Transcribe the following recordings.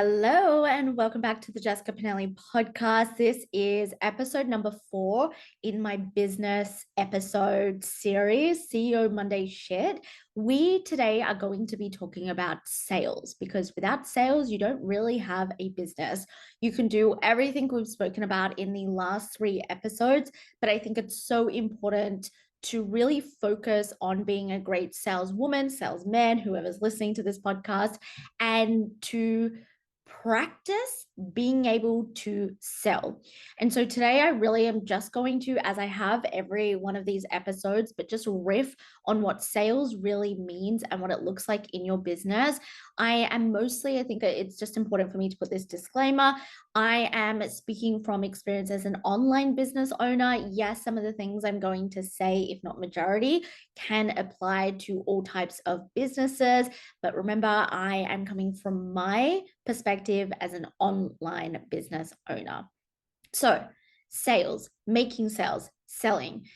Hello and welcome back to the Jessica Pinelli podcast. This is episode number 4 in my business episode series, CEO Monday Shit. We today are going to be talking about sales because without sales, you don't really have a business. You can do everything we've spoken about in the last 3 episodes, but I think it's so important to really focus on being a great saleswoman, salesman, whoever's listening to this podcast, and to practice being able to sell. And so today I really am just going to, as I have every one of these episodes, but just riff on what sales really means and what it looks like in your business. I think it's just important for me to put this disclaimer. I am speaking from experience as an online business owner. Yes, some of the things I'm going to say, if not majority, can apply to all types of businesses. But remember, I am coming from my perspective as an online business owner. So, sales, making sales, selling.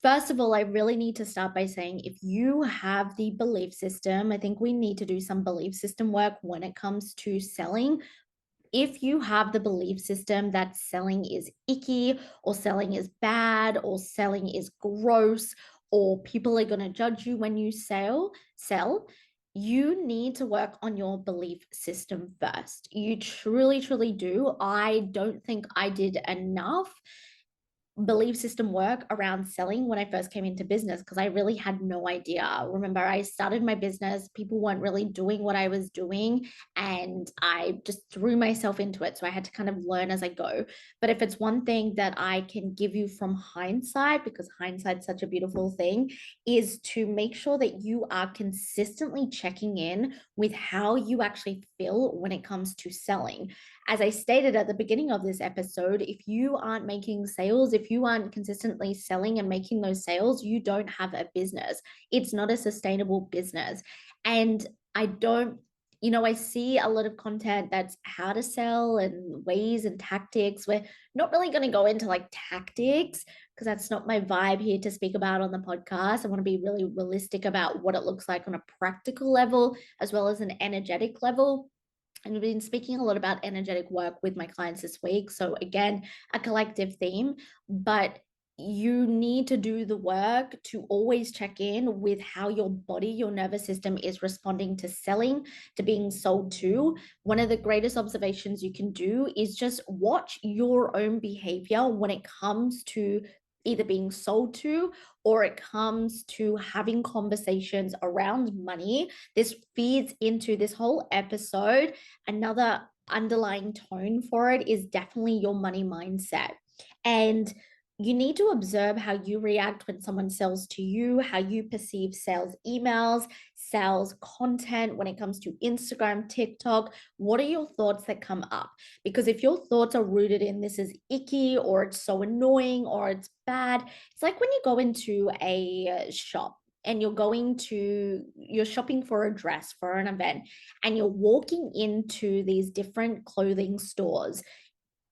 First of all, I really need to start by saying if you have the belief system, I think we need to do some belief system work when it comes to selling. If you have the belief system that selling is icky or selling is bad or selling is gross or people are going to judge you when you sell, you need to work on your belief system first. You truly, truly do. I don't think I did enough belief system work around selling when I first came into business because I really had no idea. Remember, I started my business, people weren't really doing what I was doing, and I just threw myself into it. So I had to kind of learn as I go. But if it's one thing that I can give you from hindsight, because hindsight's such a beautiful thing, is to make sure that you are consistently checking in with how you actually feel when it comes to selling. As I stated at the beginning of this episode, if you aren't making sales, if you aren't consistently selling and making those sales, you don't have a business. It's not a sustainable business. And I don't, I see a lot of content that's how to sell and ways and tactics. We're not really going to go into like tactics because that's not my vibe here to speak about on the podcast. I want to be really realistic about what it looks like on a practical level as well as an energetic level. And we've been speaking a lot about energetic work with my clients this week. So, again, a collective theme, but you need to do the work to always check in with how your body, your nervous system is responding to selling, to being sold to. One of the greatest observations you can do is just watch your own behavior when it comes to either being sold to or it comes to having conversations around money. This feeds into this whole episode. Another underlying tone for it is definitely your money mindset. And you need to observe how you react when someone sells to you, how you perceive sales emails, sales content when it comes to Instagram, TikTok. What are your thoughts that come up? Because if your thoughts are rooted in this is icky or it's so annoying or it's bad, it's like when you go into a shop and you're shopping for a dress for an event and you're walking into these different clothing stores.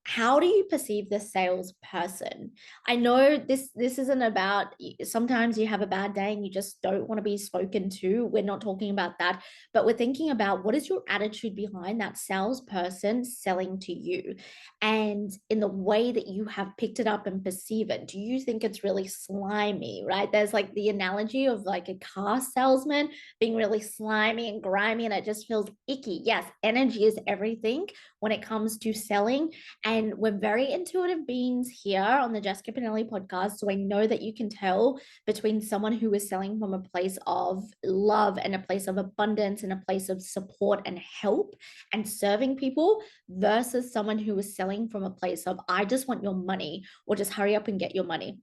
How do you perceive the salesperson? I know this isn't about, sometimes you have a bad day and you just don't want to be spoken to. We're not talking about that, but we're thinking about what is your attitude behind that salesperson selling to you, and in the way that you have picked it up and perceive it. Do you think it's really slimy? Right? There's like the analogy of like a car salesman being really slimy and grimy, and it just feels icky. Yes, energy is everything when it comes to selling. And we're very intuitive beings here on the Jessica Pinelli podcast. So I know that you can tell between someone who is selling from a place of love and a place of abundance and a place of support and help and serving people versus someone who is selling from a place of, I just want your money, or just hurry up and get your money.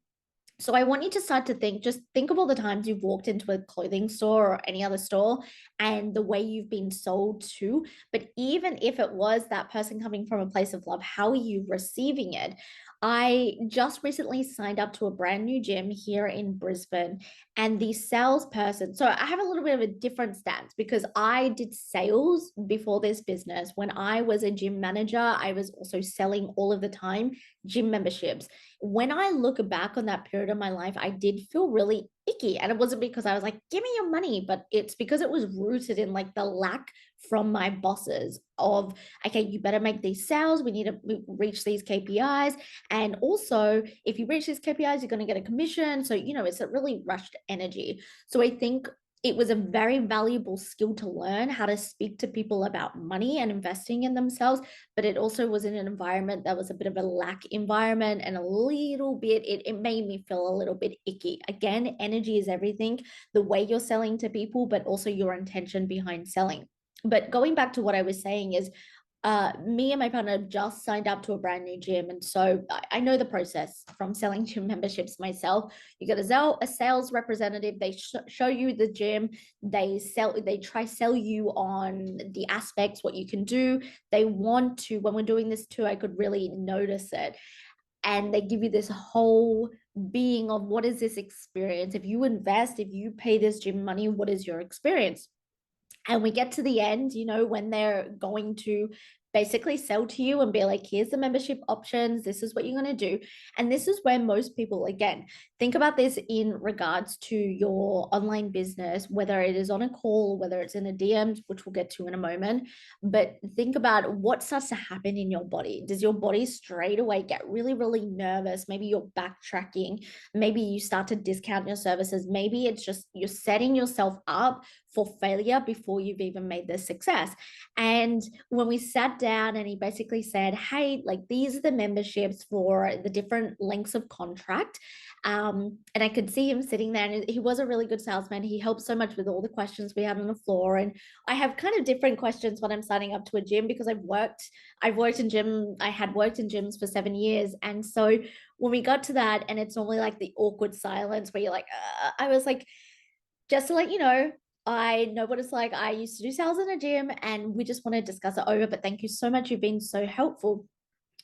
So I want you to start to just think of all the times you've walked into a clothing store or any other store and the way you've been sold to. But even if it was that person coming from a place of love, how are you receiving it? I just recently signed up to a brand new gym here in Brisbane, and the salesperson, so I have a little bit of a different stance because I did sales before this business. When I was a gym manager, I was also selling all of the time gym memberships. When I look back on that period of my life, I did feel really icky. And it wasn't because I was like, give me your money, but it's because it was rooted in like the lack from my bosses of, okay, you better make these sales. We need to reach these KPIs. And also, if you reach these KPIs, you're going to get a commission. So, it's a really rushed energy. So I think it was a very valuable skill to learn how to speak to people about money and investing in themselves. But it also was in an environment that was a bit of a lack environment, and a little bit, it made me feel a little bit icky. Again, energy is everything, the way you're selling to people, but also your intention behind selling. But going back to what I was saying is, me and my partner just signed up to a brand new gym. And so I know the process from selling gym memberships myself. You get a sales representative, they show you the gym, they try sell you on the aspects, what you can do. They want to, when we're doing this too, I could really notice it. And they give you this whole being of what is this experience? If you invest, if you pay this gym money, what is your experience? And we get to the end, when they're going to basically sell to you and be like, here's the membership options, this is what you're going to do. And this is where most people, again, think about this in regards to your online business, whether it is on a call, whether it's in a DM, which we'll get to in a moment. But think about what starts to happen in your body. Does your body straight away get really, really nervous? Maybe you're backtracking. Maybe you start to discount your services. Maybe it's just you're setting yourself up for failure before you've even made the success. And when we sat down and he basically said, hey, like these are the memberships for the different lengths of contract. And I could see him sitting there, and he was a really good salesman. He helped so much with all the questions we had on the floor. And I have kind of different questions when I'm signing up to a gym, because I had worked in gyms for 7 years. And so when we got to that, and it's normally like the awkward silence where you're like, I was like, just to let you know, I know what it's like. I used to do sales in a gym, and we just want to discuss it over. But thank you so much. You've been so helpful.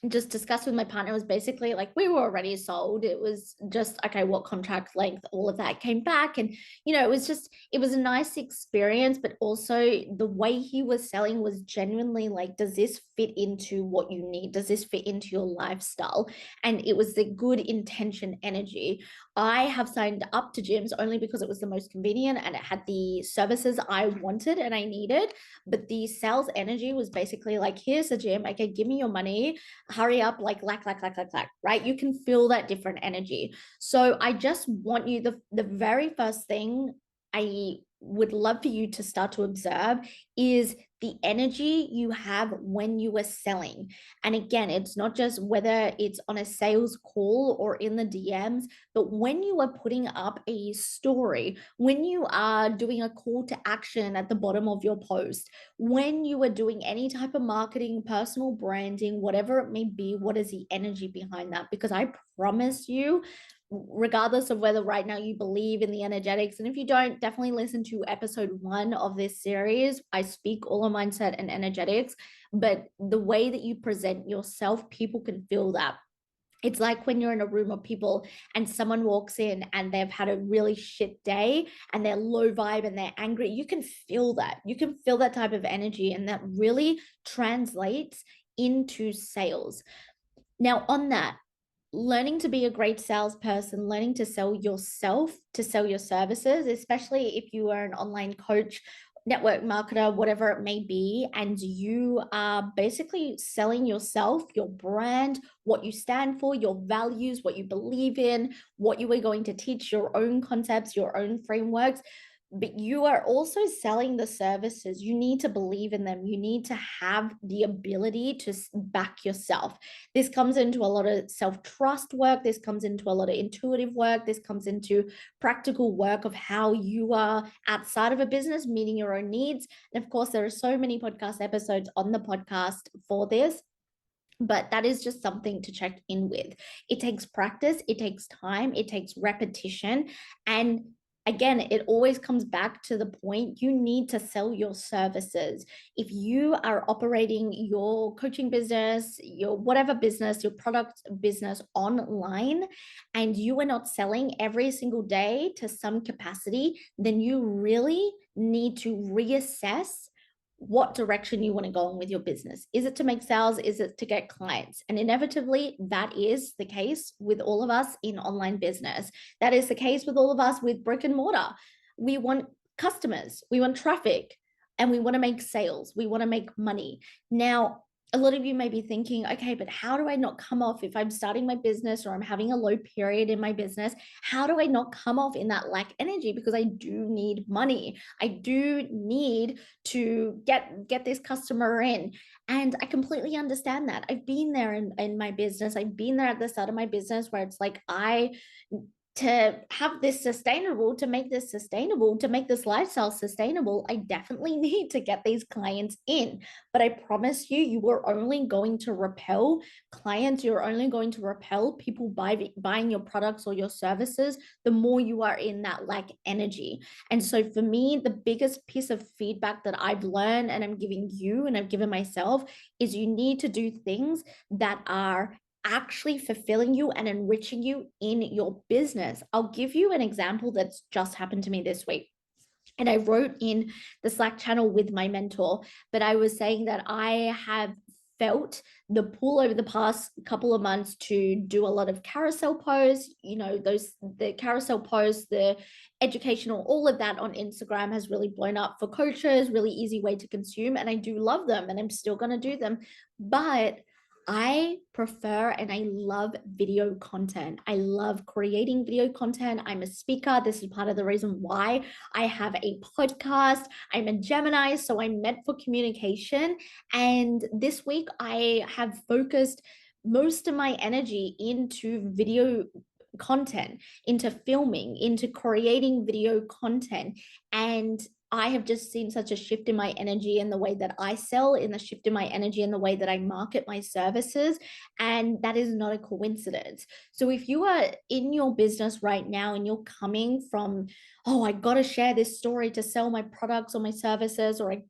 Just discussed with my partner was basically like, we were already sold. It was just, okay, what contract length, all of that came back. And, it was a nice experience, but also the way he was selling was genuinely like, does this fit into what you need? Does this fit into your lifestyle? And it was the good intention energy. I have signed up to gyms only because it was the most convenient and it had the services I wanted and I needed. But the sales energy was basically like, here's a gym. Okay, give me your money, hurry up, like, right? You can feel that different energy. So I just want you, the very first thing I would love for you to start to observe is the energy you have when you are selling. And again, it's not just whether it's on a sales call or in the DMs, but when you are putting up a story, when you are doing a call to action at the bottom of your post, when you are doing any type of marketing, personal branding, whatever it may be, what is the energy behind that? Because I promise you, regardless of whether right now you believe in the energetics, and if you don't, definitely listen to episode 1 of this series. I speak all on mindset and energetics, but the way that you present yourself, people can feel that. It's like when you're in a room of people and someone walks in and they've had a really shit day and they're low vibe and they're angry. You can feel that. You can feel that type of energy, and that really translates into sales. Now, on that, learning to be a great salesperson, learning to sell yourself, to sell your services, especially if you are an online coach, network marketer, whatever it may be, and you are basically selling yourself, your brand, what you stand for, your values, what you believe in, what you are going to teach, your own concepts, your own frameworks. But you are also selling the services. You need to believe in them. You need to have the ability to back yourself. This comes into a lot of self-trust work. This comes into a lot of intuitive work. This comes into practical work of how you are outside of a business, meeting your own needs. And of course, there are so many podcast episodes on the podcast for this. But that is just something to check in with. It takes practice, it takes time, it takes repetition. And again, it always comes back to the point you need to sell your services. If you are operating your coaching business, your whatever business, your product business online, and you are not selling every single day to some capacity, then you really need to reassess what direction you want to go in with your business. Is it to make sales? Is it to get clients? And inevitably, that is the case with all of us in online business. That is the case with all of us with brick and mortar. We want customers, we want traffic, and we want to make sales. We want to make money. Now, a lot of you may be thinking, okay, but how do I not come off if I'm starting my business or I'm having a low period in my business? How do I not come off in that lack energy? Because I do need money. I do need to get this customer in. And I completely understand that. I've been there in my business. I've been there at the start of my business where it's like to have this sustainable, to make this sustainable, to make this lifestyle sustainable, I definitely need to get these clients in. But I promise you, you are only going to repel clients. You're only going to repel people buying your products or your services the more you are in that lack energy. And so for me, the biggest piece of feedback that I've learned and I'm giving you and I've given myself is you need to do things that are actually fulfilling you and enriching you in your business. I'll give you an example that's just happened to me this week. And I wrote in the Slack channel with my mentor, but I was saying that I have felt the pull over the past couple of months to do a lot of carousel posts, the carousel posts, the educational, all of that on Instagram has really blown up for coaches, really easy way to consume. And I do love them and I'm still going to do them. But I prefer and I love video content. I love creating video content. I'm a speaker. This is part of the reason why I have a podcast. I'm a Gemini, so I'm meant for communication. And this week I have focused most of my energy into video content, into filming, into creating video content. And I have just seen such a shift in my energy in the way that I sell, in the shift in my energy in the way that I market my services. And that is not a coincidence. So if you are in your business right now and you're coming from, oh, I gotta share this story to sell my products or my services, or I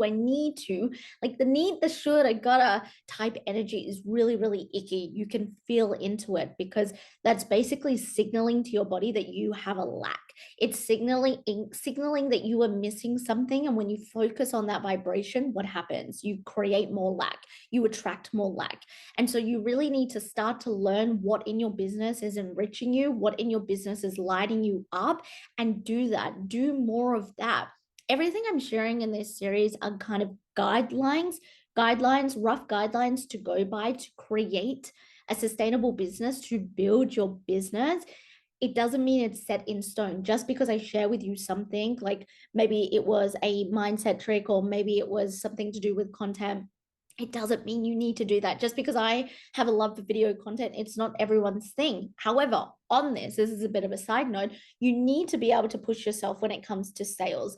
need to, like the need, the should, I gotta type energy is really, really icky. You can feel into it because that's basically signaling to your body that you have a lack. It's signaling that you are missing something. And when you focus on that vibration, what happens? You create more lack, you attract more lack. And so you really need to start to learn what in your business is enriching you, what in your business is lighting you up, and do that. Do more of that. Everything I'm sharing in this series are kind of guidelines, rough guidelines to go by to create a sustainable business, to build your business. It doesn't mean it's set in stone. Just because I share with you something, like maybe it was a mindset trick or maybe it was something to do with content, it doesn't mean you need to do that. Just because I have a love for video content, it's not everyone's thing. However, on this is a bit of a side note, you need to be able to push yourself when it comes to sales.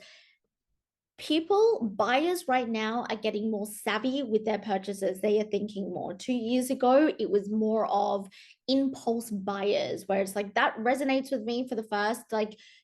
Buyers right now are getting more savvy with their purchases. They are thinking more. 2 years ago, it was more of impulse buyers, where it's like that resonates with me for the first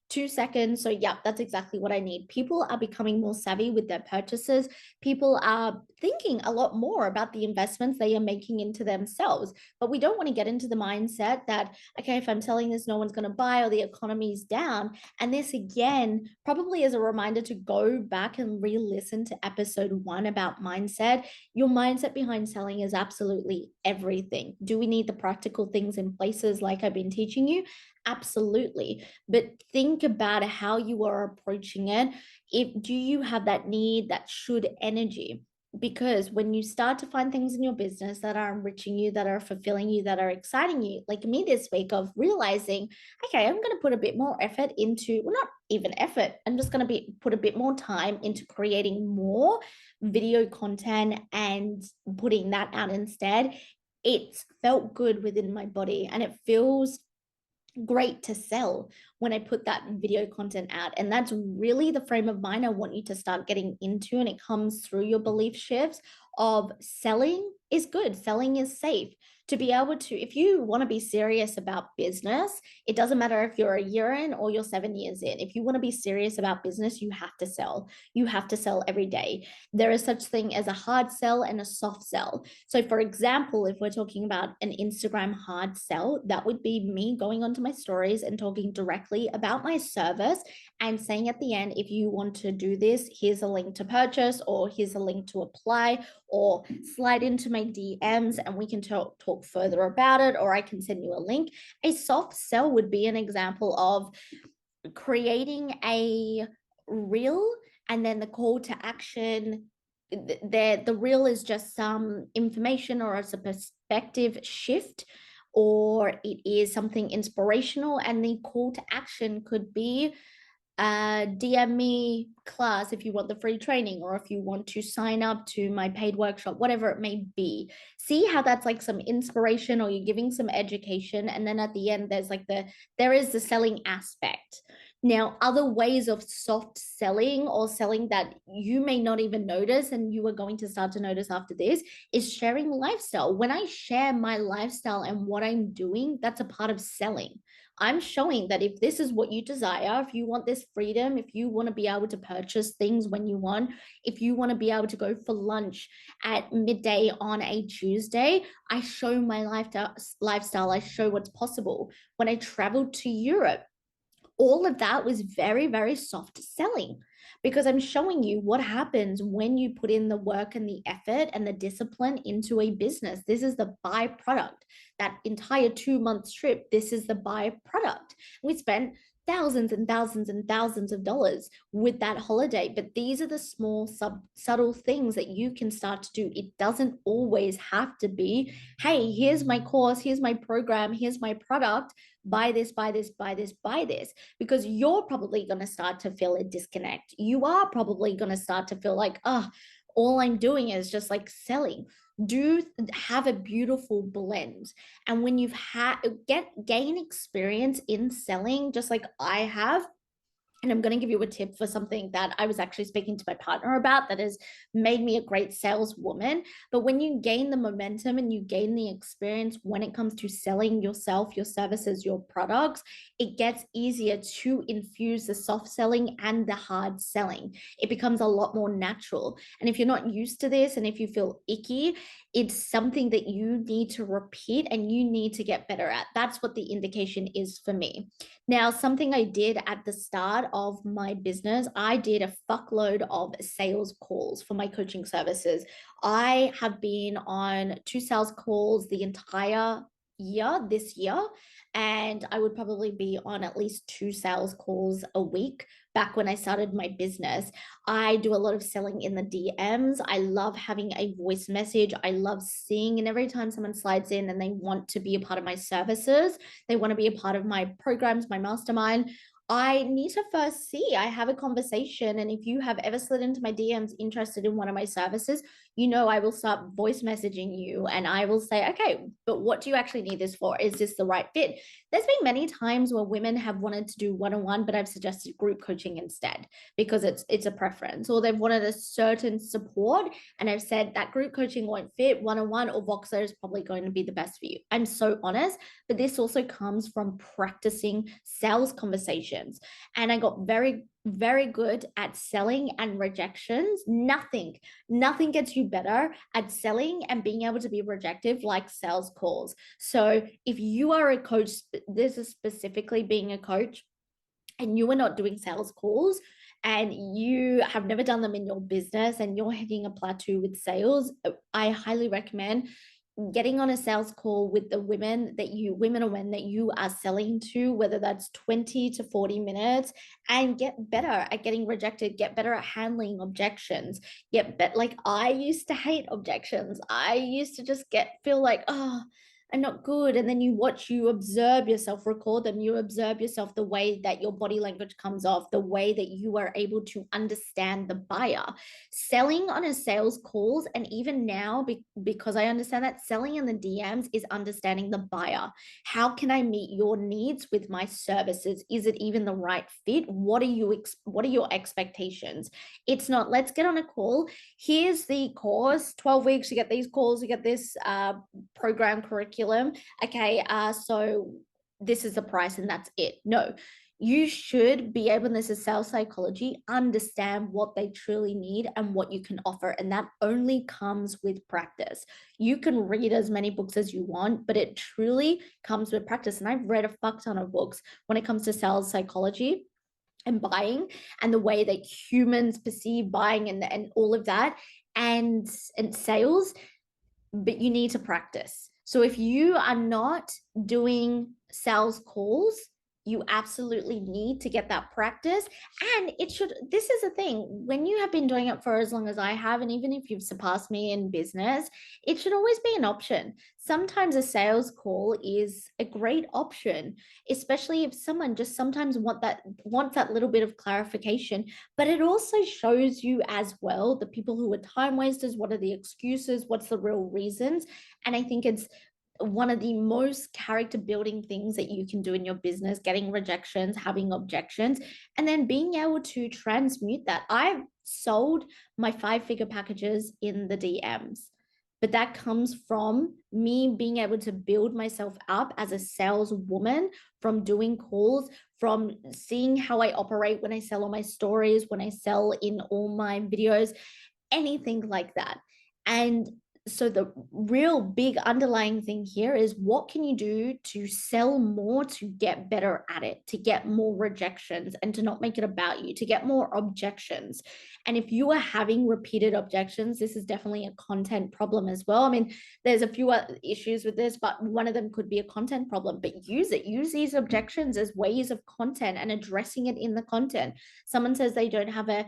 2 seconds. So, yeah, that's exactly what I need. People are becoming more savvy with their purchases. People are thinking a lot more about the investments they are making into themselves. But we don't want to get into the mindset that, okay, if I'm selling this, no one's going to buy or the economy's down. And this, again, probably is a reminder to go back and re-listen to episode 1 about mindset. Your mindset behind selling is absolutely everything. Do we need the practical things in places like I've been teaching you? Absolutely. But think about how you are approaching it. Do you have that need, that should energy? Because when you start to find things in your business that are enriching you, that are fulfilling you, that are exciting you, like me this week of realizing, okay, I'm going to put a bit more effort into, well, not even effort, I'm just going to put a bit more time into creating more video content and putting that out instead. It's felt good within my body and it feels great to sell when I put that video content out. And that's really the frame of mind I want you to start getting into. And it comes through your belief shifts of selling is good, selling is safe. To be able to, if you want to be serious about business, it doesn't matter if you're a year in or you're 7 years in. If you want to be serious about business, you have to sell. You have to sell every day. There is such thing as a hard sell and a soft sell. So for example, if we're talking about an Instagram hard sell, that would be me going onto my stories and talking directly exactly about my service and saying at the end, if you want to do this, here's a link to purchase, or here's a link to apply, or slide into my DMs and we can talk further about it, or I can send you a link. A soft sell would be an example of creating a reel, and then the call to action, the reel is just some information or it's a perspective shift, or it is something inspirational, and the call to action could be DM me class if you want the free training, or if you want to sign up to my paid workshop, whatever it may be. See how that's like some inspiration, or you're giving some education, and then at the end there is the selling aspect. Now, other ways of soft selling, or selling that you may not even notice and you are going to start to notice after this, is sharing lifestyle. When I share my lifestyle and what I'm doing, that's a part of selling. I'm showing that if this is what you desire, if you want this freedom, if you want to be able to purchase things when you want, if you want to be able to go for lunch at midday on a Tuesday, I show my lifestyle. I show what's possible. When I traveled to Europe, all of that was very, very soft selling, because I'm showing you what happens when you put in the work and the effort and the discipline into a business. This is the byproduct. That entire 2 month trip, this is the byproduct. We spent thousands and thousands and thousands of dollars with that holiday. But these are the small, subtle things that you can start to do. It doesn't always have to be, hey, here's my course, here's my program, here's my product, buy this, buy this, buy this, buy this, because you're probably going to start to feel a disconnect. You are probably going to start to feel like, oh, all I'm doing is just like selling. Do have a beautiful blend. And when you've gain experience in selling, just like I have, and I'm going to give you a tip for something that I was actually speaking to my partner about that has made me a great saleswoman. But when you gain the momentum and you gain the experience when it comes to selling yourself, your services, your products, it gets easier to infuse the soft selling and the hard selling. It becomes a lot more natural. And if you're not used to this, and if you feel icky, it's something that you need to repeat and you need to get better at. That's what the indication is for me. Now, something I did at the start of my business, I did a fuckload of sales calls for my coaching services. I have been on 2 sales calls the entire year, this year, and I would probably be on at least 2 sales calls a week back when I started my business. I do a lot of selling in the DMs. I love having a voice message. I love seeing, and every time someone slides in and they want to be a part of my services, they want to be a part of my programs, my mastermind, I need to first see, I have a conversation. And if you have ever slid into my DMs interested in one of my services, you know, I will start voice messaging you and I will say, okay, but what do you actually need this for? Is this the right fit? There's been many times where women have wanted to do one-on-one, but I've suggested group coaching instead because it's a preference, or they've wanted a certain support and I've said that group coaching won't fit, one-on-one or Voxer is probably going to be the best for you. I'm so honest, but this also comes from practicing sales conversations. And I got very, very good at selling and rejections. Nothing gets you better at selling and being able to be rejected like sales calls. So if you are a coach, this is specifically being a coach, and you are not doing sales calls and you have never done them in your business and you're hitting a plateau with sales, I highly recommend getting on a sales call with the women or men that you are selling to, whether that's 20 to 40 minutes, and get better at getting rejected, get better at handling objections, like I used to hate objections. I used to just feel like, oh, I'm not good. And then you observe yourself, record them, you observe yourself, the way that your body language comes off, the way that you are able to understand the buyer. Selling on a sales calls, and even now, because I understand that selling in the DMs is understanding the buyer. How can I meet your needs with my services? Is it even the right fit? What are your expectations? It's not, let's get on a call. Here's the course, 12 weeks, you get these calls, you get this program curriculum. Okay, so this is the price and that's it. No, You should be able, and this is sales psychology, understand what they truly need and what you can offer. And that only comes with practice. You can read as many books as you want, but it truly comes with practice. And I've read a fuck ton of books when it comes to sales psychology and buying and the way that humans perceive buying and all of that and sales, but you need to practice. So if you are not doing sales calls, you absolutely need to get that practice. And it should, this is the thing, when you have been doing it for as long as I have, and even if you've surpassed me in business, it should always be an option. Sometimes a sales call is a great option, especially if someone just sometimes wants that little bit of clarification. But it also shows you as well the people who are time wasters, what are the excuses, what's the real reasons. And I think it's one of the most character building things that you can do in your business, getting rejections, having objections, and then being able to transmute that. I've sold my 5-figure packages in the DMs, but that comes from me being able to build myself up as a saleswoman, from doing calls, from seeing how I operate when I sell on my stories, when I sell in all my videos, anything like that. And so the real big underlying thing here is, what can you do to sell more, to get better at it, to get more rejections and to not make it about you, to get more objections. And if you are having repeated objections, this is definitely a content problem as well. I mean, there's a few other issues with this, but one of them could be a content problem. But use it, use these objections as ways of content and addressing it in the content. Someone says they don't have a,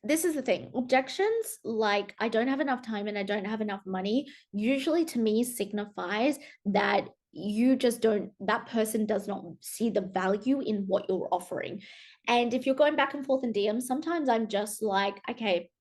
this is the thing, objections like I don't have enough time and I don't have enough money usually to me signifies that you just don't, that person does not see the value in what you're offering. And if you're going back and forth in DM, sometimes I'm just like, okay,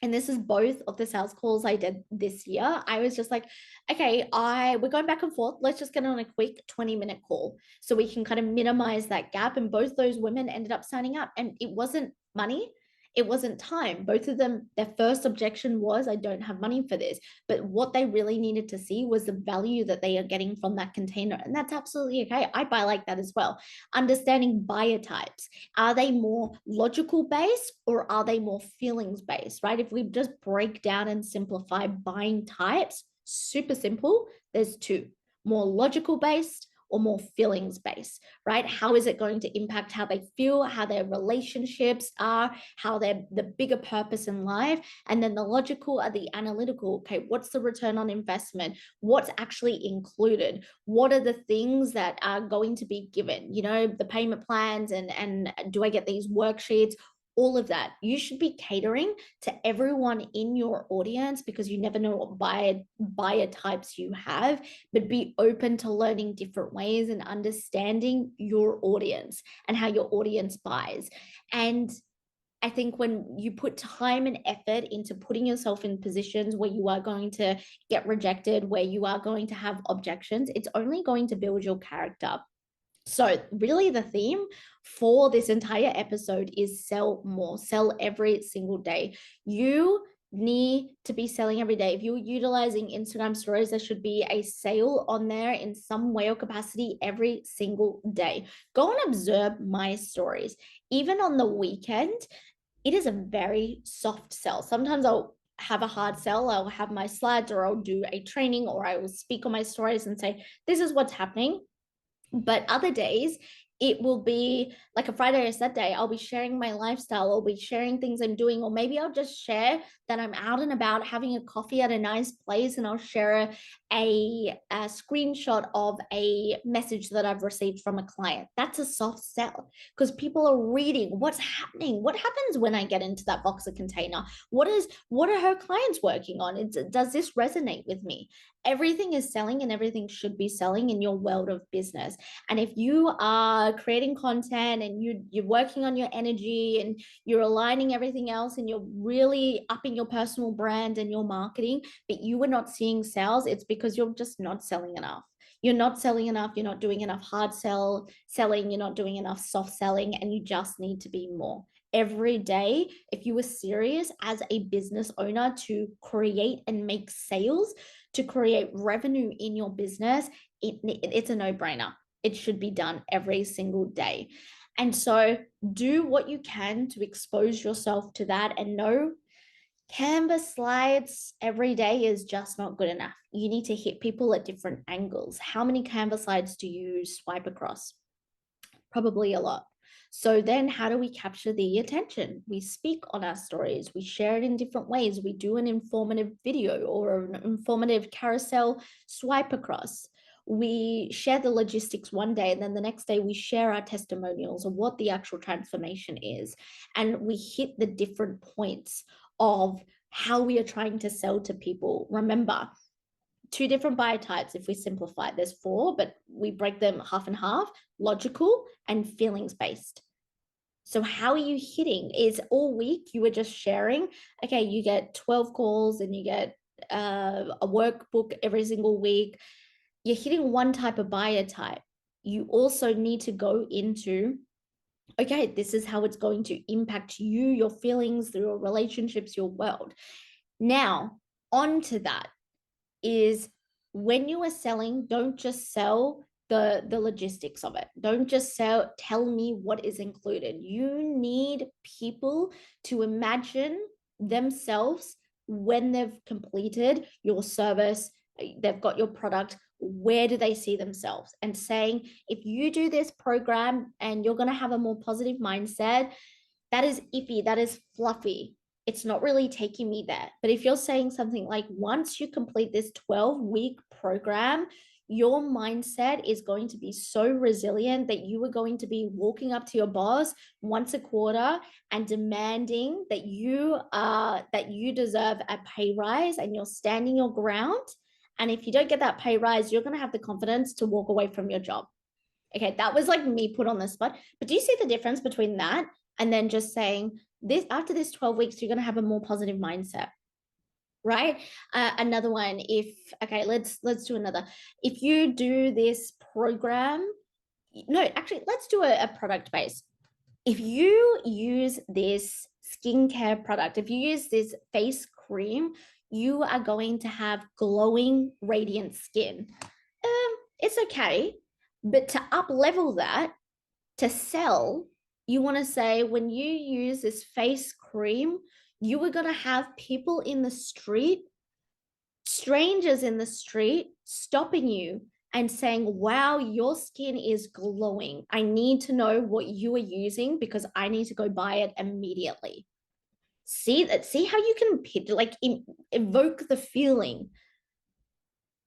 and this is both of the sales calls I did this year. I was just like, okay, we're going back and forth. Let's just get on a quick 20-minute call so we can kind of minimize that gap. And both those women ended up signing up, and it wasn't money. It wasn't time. Both of them, their first objection was, I don't have money for this. But what they really needed to see was the value that they are getting from that container. And that's absolutely okay. I buy like that as well. Understanding buyer types. Are they more logical based or are they more feelings based, right? If we just break down and simplify buying types, super simple, there's two: more logical based or more feelings based, right? How is it going to impact how they feel, how their relationships are, how they're the bigger purpose in life? And then the logical are the analytical. Okay, what's the return on investment? What's actually included? What are the things that are going to be given? You know, the payment plans, and do I get these worksheets? All of that. You should be catering to everyone in your audience, because you never know what buyer types you have, but be open to learning different ways and understanding your audience and how your audience buys. And I think when you put time and effort into putting yourself in positions where you are going to get rejected, where you are going to have objections, it's only going to build your character. So really the theme for this entire episode is sell more, sell every single day. You need to be selling every day. If you're utilizing Instagram stories, there should be a sale on there in some way or capacity every single day. Go and observe my stories. Even on the weekend, it is a very soft sell. Sometimes I'll have a hard sell. I'll have my slides, or I'll do a training, or I will speak on my stories and say, this is what's happening. But other days, it will be like a Friday or Saturday. I'll be sharing my lifestyle. I'll be sharing things I'm doing, or maybe I'll just share that I'm out and about having a coffee at a nice place, and I'll share a screenshot of a message that I've received from a client. That's a soft sell, because people are reading what's happening. What happens when I get into that Voxer container? What are her clients working on? Does this resonate with me? Everything is selling, and everything should be selling in your world of business. And if you are creating content and you're working on your energy and you're aligning everything else and you're really upping your personal brand and your marketing, but you are not seeing sales, it's because you're just not selling enough. You're not selling enough. You're not doing enough hard selling. You're not doing enough soft selling, and you just need to be more. Every day, if you were serious as a business owner to create and make sales, to create revenue in your business, it's a no-brainer. It should be done every single day. And so do what you can to expose yourself to that, and know Canva slides every day is just not good enough. You need to hit people at different angles. How many Canva slides do you swipe across? Probably a lot. So then how do we capture the attention? We speak on our stories, we share it in different ways. We do an informative video or an informative carousel swipe across. We share the logistics one day, and then the next day we share our testimonials of what the actual transformation is. And we hit the different points of how we are trying to sell to people. Remember, two different buyer types. If we simplify it, there's four, but we break them half and half: logical and feelings based. So how are you hitting? Is all week you were just sharing, okay, you get 12 calls and you get a workbook every single week. You're hitting one type of buyer type. You also need to go into, okay, this is how it's going to impact you, your feelings, your relationships, your world. Now, on to that is, when you are selling, don't just sell the logistics of it. Don't just tell me what is included. You need people to imagine themselves when they've completed your service, they've got your product, where do they see themselves? And saying, if you do this program and you're going to have a more positive mindset, that is iffy, that is fluffy. It's not really taking me there. But if you're saying something like, once you complete this 12-week program, your mindset is going to be so resilient that you are going to be walking up to your boss once a quarter and demanding that you deserve a pay rise, and you're standing your ground. And if you don't get that pay rise, you're going to have the confidence to walk away from your job. Okay, that was like me put on the spot. But do you see the difference between that and then just saying, this, after this 12 weeks, you're going to have a more positive mindset, right? Another one, if, okay, let's do another. If you do this program, no, actually, let's do a product base. If you use this skincare product, if you use this face cream, you are going to have glowing, radiant skin. It's okay. But to up level that, to sell, you want to say, when you use this face cream, you are going to have people in the street, strangers in the street, stopping you and saying, wow, your skin is glowing. I need to know what you are using because I need to go buy it immediately. See that? See how you can evoke the feeling.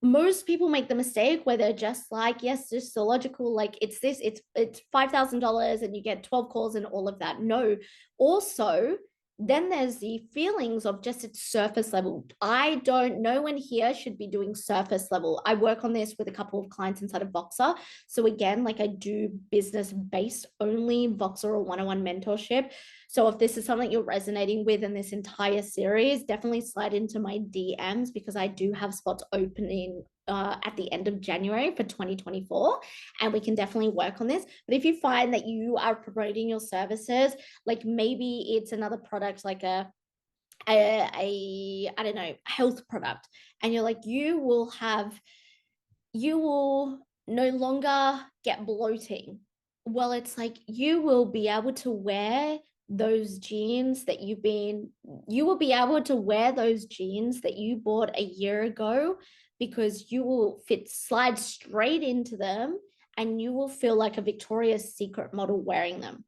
Most people make the mistake where they're just like, yes, just the logical, like it's this, it's $5,000 and you get 12 calls and all of that. No, also, then there's the feelings of just its surface level. I don't, no one here should be doing surface level. I work on this with a couple of clients inside of Voxer. So again, like I do business based only Voxer or one-on-one mentorship. So if this is something you're resonating with in this entire series, definitely slide into my DMs because I do have spots opening at the end of January for 2024, and we can definitely work on this. But if you find that you are promoting your services, like maybe it's another product, like a I don't know, health product, and you're like, you will no longer get bloating. Well, it's like, you will be able to wear those jeans that you will be able to wear those jeans that you bought a year ago, because you will slide straight into them, and you will feel like a Victoria's Secret model wearing them.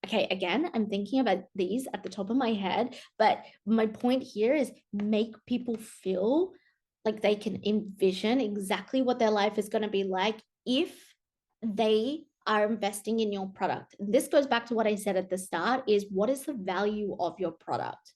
Okay, again, I'm thinking about these at the top of my head, but my point here is, make people feel like they can envision exactly what their life is going to be like if they are investing in your product. This goes back to what I said at the start, is what is the value of your product?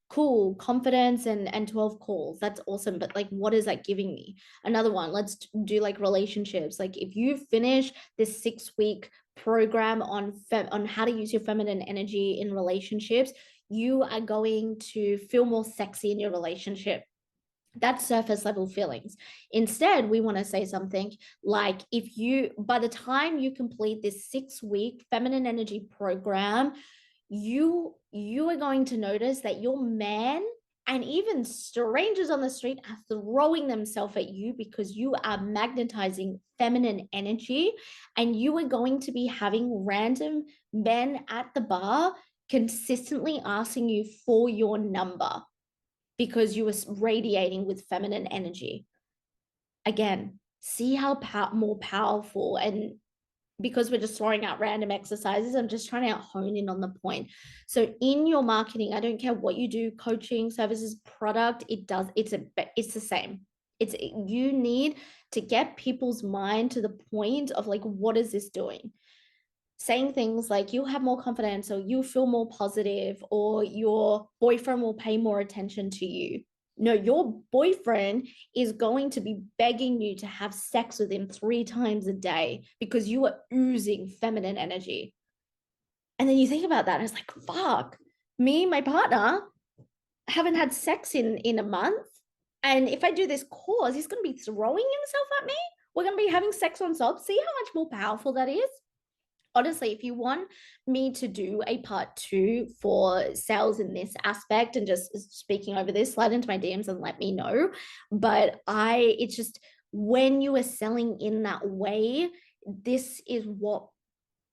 Cool, confidence and 12 calls, that's awesome, but like, what is that giving me? Another one, let's do like relationships. Like if you finish this 6-week program on how to use your feminine energy in relationships, you are going to feel more sexy in your relationship. That's surface level feelings. Instead, we want to say something like, if you, by the time you complete this 6-week feminine energy program, you are going to notice that your man And even strangers on the street are throwing themselves at you because you are magnetizing feminine energy. And you are going to be having random men at the bar consistently asking you for your number because you were radiating with feminine energy. Again, see how more powerful, and because we're just throwing out random exercises, I'm just trying to hone in on the point. So in your marketing, I don't care what you do, coaching, services, product, it's the same. You need to get people's mind to the point of like, what is this doing? Saying things like you'll have more confidence, or you'll feel more positive, or your boyfriend will pay more attention to you. No, your boyfriend is going to be begging you to have sex with him 3 times a day because you are oozing feminine energy. And then you think about that, and it's like, fuck, me, my partner haven't had sex in a month. And if I do this course, he's going to be throwing himself at me. We're going to be having sex on top. See how much more powerful that is? Honestly, if you want me to do a part 2 for sales in this aspect and just speaking over this, slide into my DMs and let me know. But it's just, when you are selling in that way, this is what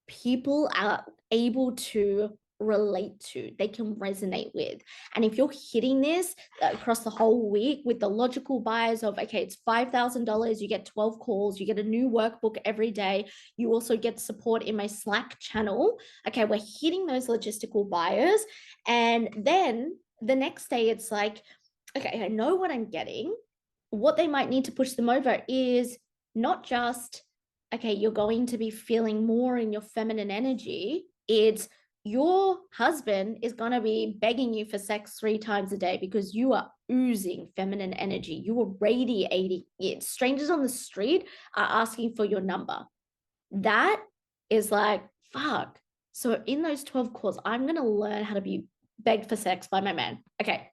people are able to relate to, they can resonate with. And if you're hitting this across the whole week with the logical buyers of, okay, it's $5,000, you get 12 calls, you get a new workbook every day, you also get support in my Slack channel. Okay, we're hitting those logistical buyers. And then the next day it's like, okay, I know what I'm getting. What they might need to push them over is not just, okay, you're going to be feeling more in your feminine energy. It's your husband is going to be begging you for sex 3 times a day because you are oozing feminine energy. You are radiating it. Strangers on the street are asking for your number. That is like, fuck. So in those 12 calls, I'm going to learn how to be begged for sex by my man. Okay,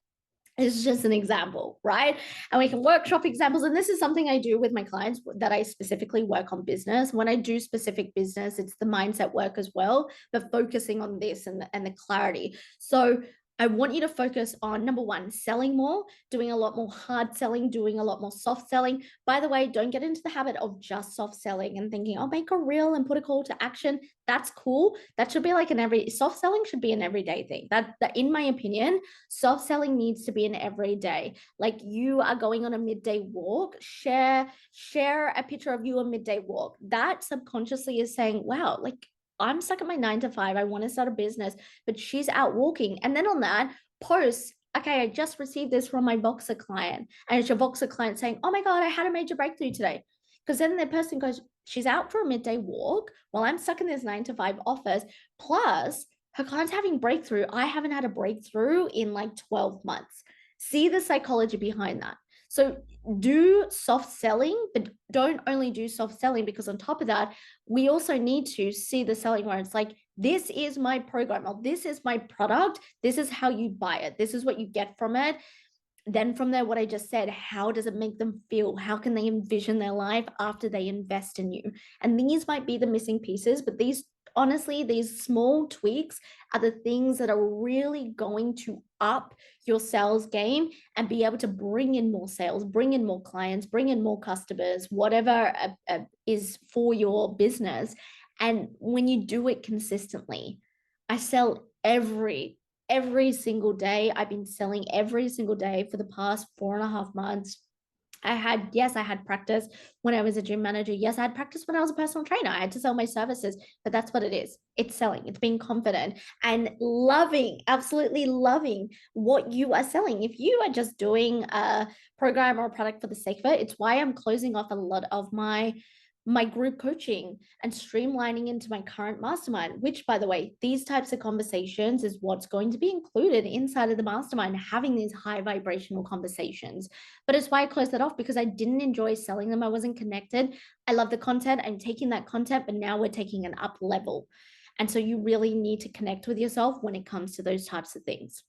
it's just an example, right? And we can workshop examples. And this is something I do with my clients, that I specifically work on business. When I do specific business, it's the mindset work as well, but focusing on this and the clarity. So I want you to focus on, number 1, selling more, doing a lot more hard selling, doing a lot more soft selling. By the way, don't get into the habit of just soft selling and thinking, I'll make a reel and put a call to action. That's cool. That should be like soft selling should be an everyday thing. That in my opinion, soft selling needs to be an everyday. Like, you are going on a midday walk, share a picture of you a midday walk. That subconsciously is saying, wow, like, I'm stuck at my 9 to 5. I want to start a business, but she's out walking. And then on that post, okay, I just received this from my Voxer client. And it's your Voxer client saying, oh my God, I had a major breakthrough today. Because then the person goes, she's out for a midday walk while I'm stuck in this 9 to 5 office. Plus, her client's having breakthrough. I haven't had a breakthrough in like 12 months. See the psychology behind that. So do soft selling, but don't only do soft selling, because on top of that, we also need to see the selling where it's like, this is my program, or this is my product. This is how you buy it. This is what you get from it. Then from there, what I just said, how does it make them feel? How can they envision their life after they invest in you? And these might be the missing pieces, but honestly, these small tweaks are the things that are really going to up your sales game and be able to bring in more sales, bring in more clients, bring in more customers, whatever is for your business. And when you do it consistently, I sell every single day. I've been selling every single day for the past 4.5 months. I had practice when I was a gym manager. Yes, I had practice when I was a personal trainer. I had to sell my services, but that's what it is. It's selling. It's being confident and loving, absolutely loving what you are selling. If you are just doing a program or a product for the sake of it, it's why I'm closing off a lot of my group coaching and streamlining into my current mastermind, which, by the way, these types of conversations is what's going to be included inside of the mastermind, having these high vibrational conversations. But it's why I closed that off, because I didn't enjoy selling them. I wasn't connected. I love the content. I'm taking that content, but now we're taking an up level. And so you really need to connect with yourself when it comes to those types of things.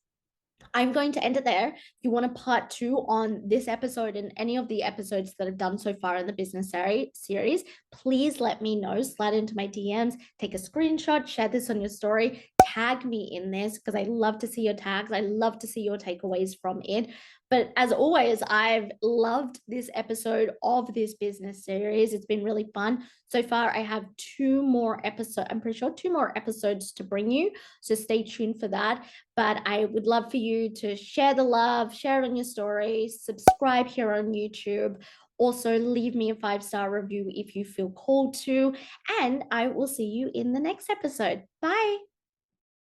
I'm going to end it there. If you want a part 2 on this episode and any of the episodes that I've done so far in the business series, please let me know. Slide into my DMs, take a screenshot, share this on your story, tag me in this because I love to see your tags. I love to see your takeaways from it. But as always, I've loved this episode of this business series. It's been really fun. So far, I have two more episodes. I'm pretty sure two more episodes to bring you. So stay tuned for that. But I would love for you to share the love, share it on your stories, subscribe here on YouTube. Also, leave me a 5-star review if you feel called to. And I will see you in the next episode. Bye.